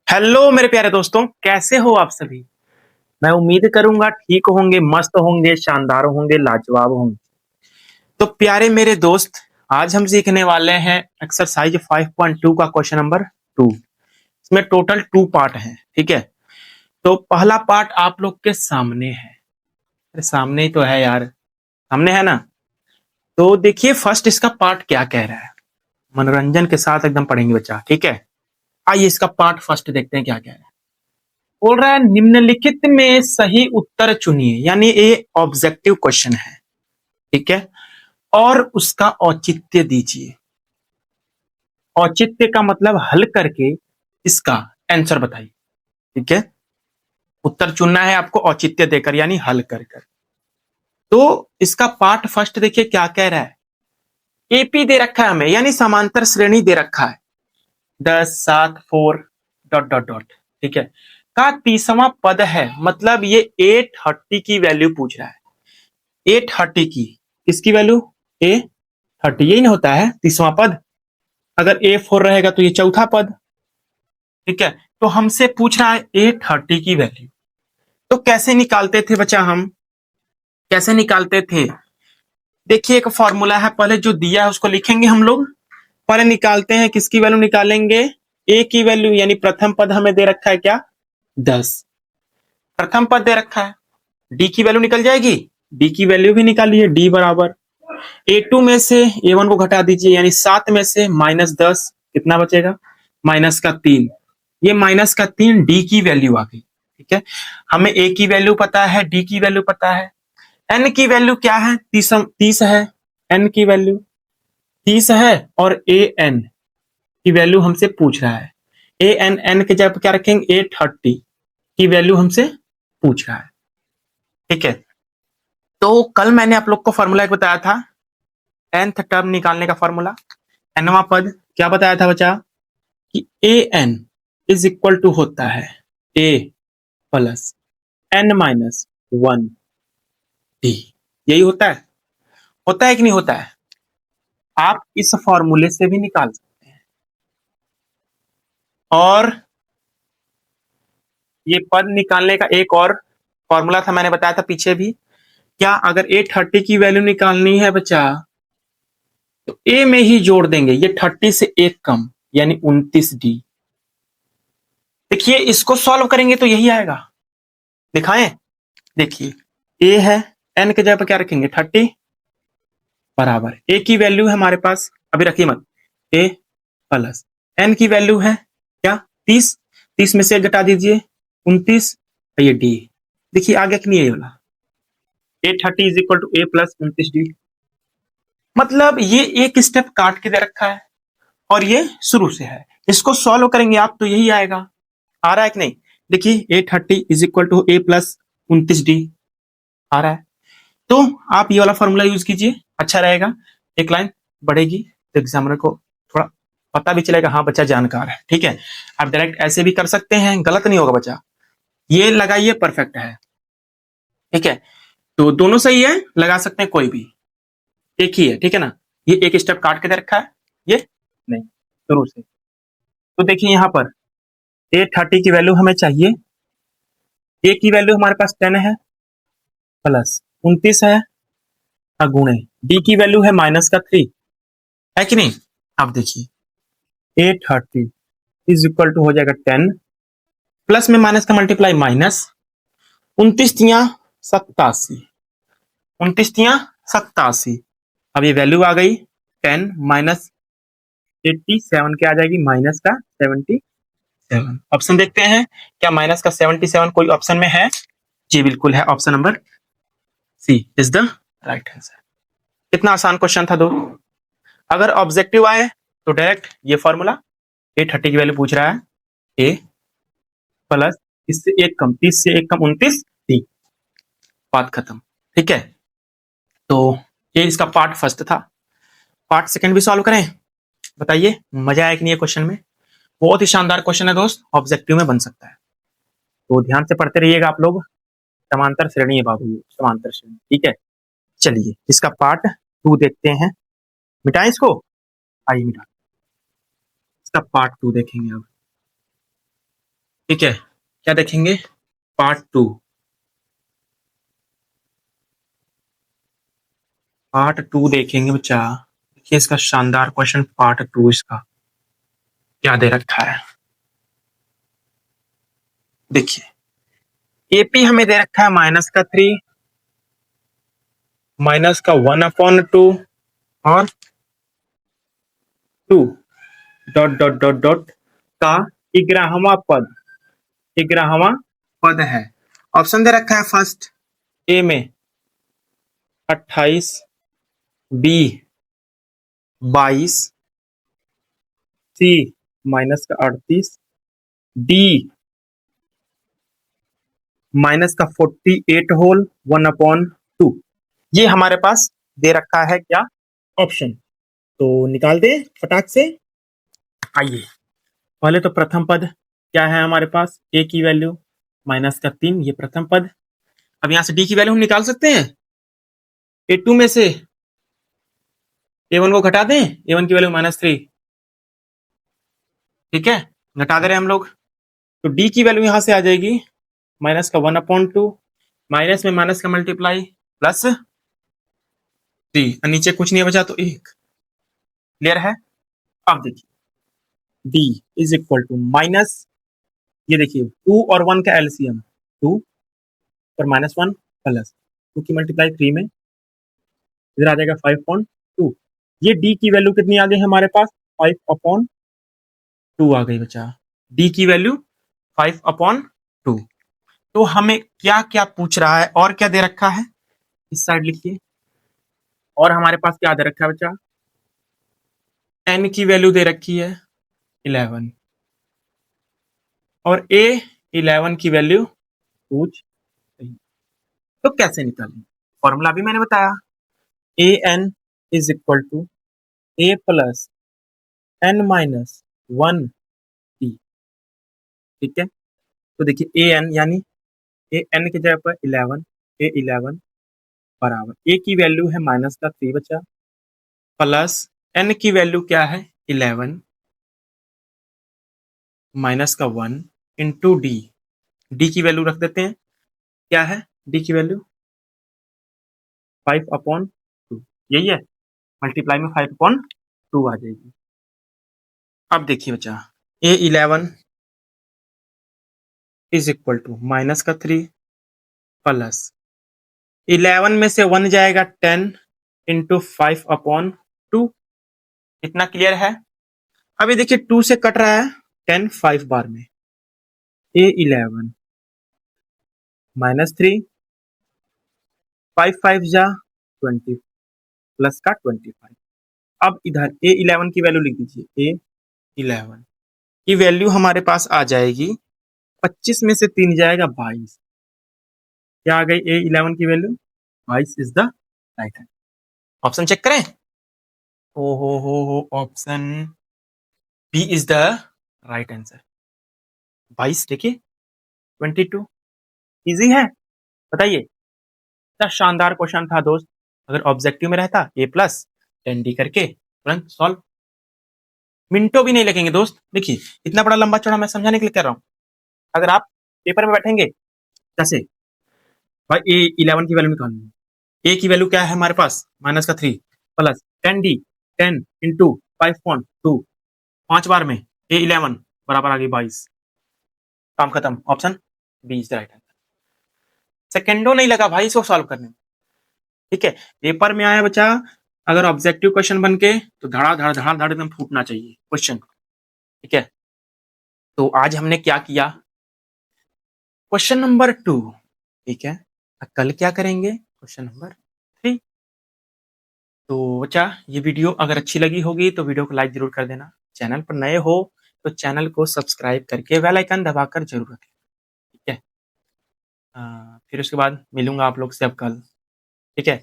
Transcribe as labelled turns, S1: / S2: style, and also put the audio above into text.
S1: Hello मेरे प्यारे दोस्तों, कैसे हो आप सभी। मैं उम्मीद करूंगा ठीक होंगे, मस्त होंगे, शानदार होंगे, लाजवाब होंगे। तो प्यारे मेरे दोस्त, आज हम सीखने वाले हैं एक्सरसाइज 5.2 का क्वेश्चन नंबर 2। इसमें टोटल 2 पार्ट हैं, ठीक है। तो पहला पार्ट आप लोग के सामने है। अरे सामने ही तो है यार, सामने है ना। तो देखिए फर्स्ट इसका पार्ट क्या कह रहा है, मनोरंजन के साथ एकदम पढ़ेंगे बच्चा, ठीक है। आइए इसका पार्ट फर्स्ट देखते हैं क्या कह रहा है। बोल रहा है निम्नलिखित में सही उत्तर चुनिए, यानी ये ऑब्जेक्टिव क्वेश्चन है, ठीक है। और उसका औचित्य दीजिए। औचित्य का मतलब हल करके इसका आंसर बताइए, ठीक है। उत्तर चुनना है आपको औचित्य देकर, यानी हल कर कर। तो इसका पार्ट फर्स्ट देखिए क्या कह रहा है। एपी दे रखा है हमें, यानी समांतर श्रेणी दे रखा है 10 7 4 डॉट डॉट डॉट, ठीक है। का 30वां पद है, मतलब ये 830 की वैल्यू पूछ रहा है। 830 की, किसकी वैल्यू? A30, यही ना होता है 30वां पद। अगर A4 रहेगा तो ये चौथा पद, ठीक है। तो हमसे पूछ रहा है A30 की वैल्यू। तो कैसे निकालते थे बच्चा, हम कैसे निकालते थे? देखिए एक फॉर्मूला है, पहले जो दिया है उसको लिखेंगे हम लोग। पहले निकालते हैं, किसकी वैल्यू निकालेंगे? A की वैल्यू, यानी प्रथम पद हमें दे रखा है क्या? 10। प्रथम पद दे रखा है, D की वैल्यू निकल जाएगी। D की वैल्यू भी निकालिए, D बराबर A2 में से A1 को घटा दीजिए, यानी 7 में से -10, कितना बचेगा? -3। ये -3 D की वैल्यू आ गई, ठीक है। हमें A की वैल्यू पता है, D की वैल्यू पता है। N की वैल्यू क्या है? 30 है। N की वैल्यू 30 है, और AN की वैल्यू हमसे पूछ रहा है। AN के जगह क्या रखेंगे? 830 की वैल्यू हमसे पूछ रहा है, ठीक है। तो कल मैंने आप लोग को फॉर्मूला एक बताया था, nth टर्म निकालने का फॉर्मूला। nवां पद क्या बताया था बच्चा? कि an इज इक्वल टू होता है a प्लस n-1 d। यही होता है कि नहीं होता है? आप इस फॉर्मूले से भी निकाल सकते हैं। और ये पद निकालने का एक और फॉर्मूला था, मैंने बताया था पीछे भी। क्या? अगर A30 की वैल्यू निकालनी है बच्चा, तो a में ही जोड़ देंगे, ये 30 से एक कम, यानी 29d। देखिए इसको सॉल्व करेंगे तो यही आएगा। दिखाएं? देखिए a है, n के जगह पर क्या रखेंगे? 30 बराबर a की वैल्यू है हमारे पास, अभी रखिए मत, a प्लस n की वैल्यू है क्या? 30। 30 में से एक घटा दीजिए, 29। ये d, देखिए आ गया कि नहीं ये वाला? A30 is equal to a plus 29d। मतलब ये एक स्टेप काट के दे रखा है, और ये शुरू से है। इसको सॉल्व करेंगे आप तो यही आएगा। आ रहा है कि नहीं? देखिए A30 is equal to a plus 29d आ रहा है। तो आप ये वाला फॉर्मूला यूज कीजिए, अच्छा रहेगा। एक लाइन बढ़ेगी तो एग्जामिनर को थोड़ा पता भी चलेगा, हाँ बच्चा जानकार है, ठीक है। आप डायरेक्ट ऐसे भी कर सकते हैं, गलत नहीं होगा बच्चा। ये लगाइए, परफेक्ट है, ठीक है। तो दोनों सही है, लगा सकते हैं कोई भी, एक ही है, ठीक है ना। ये एक स्टेप काट के दे रखा है, ये नहीं, शुरू से। तो देखिए यहाँ पर A30 की वैल्यू हमें चाहिए। A की वैल्यू हमारे पास 10 है, प्लस 29 है, गुणे D की वैल्यू है -3, है कि नहीं? अब देखिए A30 इज इक्वल टू हो जाएगा 10, प्लस में माइनस का मल्टीप्लाई, माइनस 29 29 अब ये वैल्यू आ गई 10 माइनस 87 के आ जाएगी माइनस का 77। ऑप्शन देखते हैं, क्या माइनस का 77 कोई ऑप्शन में है? जी बिल्कुल है, option number C is the right answer. कितना आसान क्वेश्चन था दो। अगर ऑब्जेक्टिव आए तो डायरेक्ट ये फॉर्मूला, A30 की वैल्यू पूछ रहा है, ए प्लस इससे एक कम, 30 से एक कम 29 डी, बात खत्म, ठीक है। तो ये इसका पार्ट फर्स्ट था। पार्ट सेकंड भी सॉल्व करें, बताइए मजा आया कि नहीं? क्वेश्चन में बहुत ही शानदार क्वेश्चन है दोस्त, ऑब्जेक्टिव में बन सकता है, तो ध्यान से पढ़ते रहिएगा आप लोग। समांतर श्रेणी है बाबू, समांतर श्रेणी, ठीक है। चलिए इसका पार्ट 2 देखते हैं। मिटाएं इसको, आइए मिटा, इसका पार्ट 2 देखेंगे अब। ठीक है, क्या देखेंगे? Part two. पार्ट टू देखेंगे बच्चा। देखिए इसका शानदार क्वेश्चन पार्ट टू, इसका क्या दे रखा है देखिए। एपी हमें दे रखा है -3, -1/2 और 2 डॉट डॉट डॉट डॉट का 11वां पद, 11वां पद है। ऑप्शन दे रखा है फर्स्ट ए में 28, बी 22, सी -38, डी -48 होल 1/2। ये हमारे पास दे रखा है क्या? ऑप्शन। तो निकाल दे फटाक से। आइए, पहले तो प्रथम पद क्या है हमारे पास? ए की वैल्यू -3, ये प्रथम पद। अब यहां से डी की वैल्यू हम निकाल सकते हैं। A2 में से A1 को घटा दें, A1 की वैल्यू -3, ठीक है, घटा दे रहे हैं हम लोग। तो डी की वैल्यू यहां से आ जाएगी -1/2, माइनस में माइनस का मल्टीप्लाई प्लस 3, नीचे कुछ नहीं बचा तो 1। क्लियर है? अब देखिए D is equal to minus, ये देखिए 2 और 1 का एलसीएम 2 और -1 प्लस 2 की मल्टीप्लाई 3 में, इधर आ जाएगा 5/2। ये डी की वैल्यू कितनी आ गई हमारे पास? 5/2 आ गई बचा। डी की वैल्यू 5/2। तो हमें क्या क्या पूछ रहा है और क्या दे रखा है? इस साइड लिखिए। और हमारे पास क्या दे रखा है बच्चा? एन की वैल्यू दे रखी है 11 और ए 11 की वैल्यू पूछ रही है। तो कैसे निकालेंगे? फॉर्मूला भी मैंने बताया, a n is equal to a plus n minus 1 d. ठीक है, तो देखिए ए एन यानी ए एन की जगह पर 11, ए 11 बराबर ए की वैल्यू है -3 बचा, प्लस एन की वैल्यू क्या है? 11 -1 इंटू डी। डी की वैल्यू रख देते हैं, क्या है डी की वैल्यू? 5/2, यही है। मल्टीप्लाई में 5/2 आ जाएगी। अब देखिए बच्चा, A11 is equal to -3 plus 11 में से 1 जाएगा 10 इंटू 5/2। इतना क्लियर है? अभी देखिए 2 से कट रहा है 10 5 बार में। A11 -3, 5 5 जा 20 प्लस का 25। अब इधर A11 की वैल्यू लिख दीजिए। A11 की वैल्यू हमारे पास आ जाएगी 25 में से 3 जाएगा 22। क्या आ गई A11 की value? 22 is the right answer. Option check करें। ओ हो option B is the right answer. 22 देखिए 22 इजी है, बताइए। क्या शानदार क्वेश्चन था दोस्त। अगर ऑब्जेक्टिव में रहता A+10D करके तुरंत सॉल्व, मिनटों भी नहीं लगेंगे दोस्त। देखिए इतना बड़ा लंबा चौड़ा मैं समझाने के लिए कर रहा हूँ। अगर आप पेपर में बैठेंगे जैसे, भाई A11 की वैल्यू निकालनी है। ए की वैल्यू क्या है हमारे पास? -3 प्लस 10D, 10 इंटू 5/2, 5 बार में A11 बराबर आ गई 22। काम खत्म। Option B is the right answer. सेकेंडो नहीं लगा भाई इसको सॉल्व करने में। ठीक है, पेपर में आया बच्चा, अगर ऑब्जेक्टिव क्वेश्चन बन के तो धड़ा धड़ धड़ा धड़ एकदम फूटना चाहिए क्वेश्चन। ठीक है, तो आज हमने क्या किया? Question number 2। ठीक है, कल क्या करेंगे? Question number 3। तो बच्चा ये वीडियो अगर अच्छी लगी होगी तो वीडियो को लाइक जरूर कर देना। चैनल पर नए हो तो चैनल को सब्सक्राइब करके बेल आइकन दबाकर जरूर रखें। ठीक है, फिर उसके बाद मिलूंगा आप लोग से अब कल। ठीक है।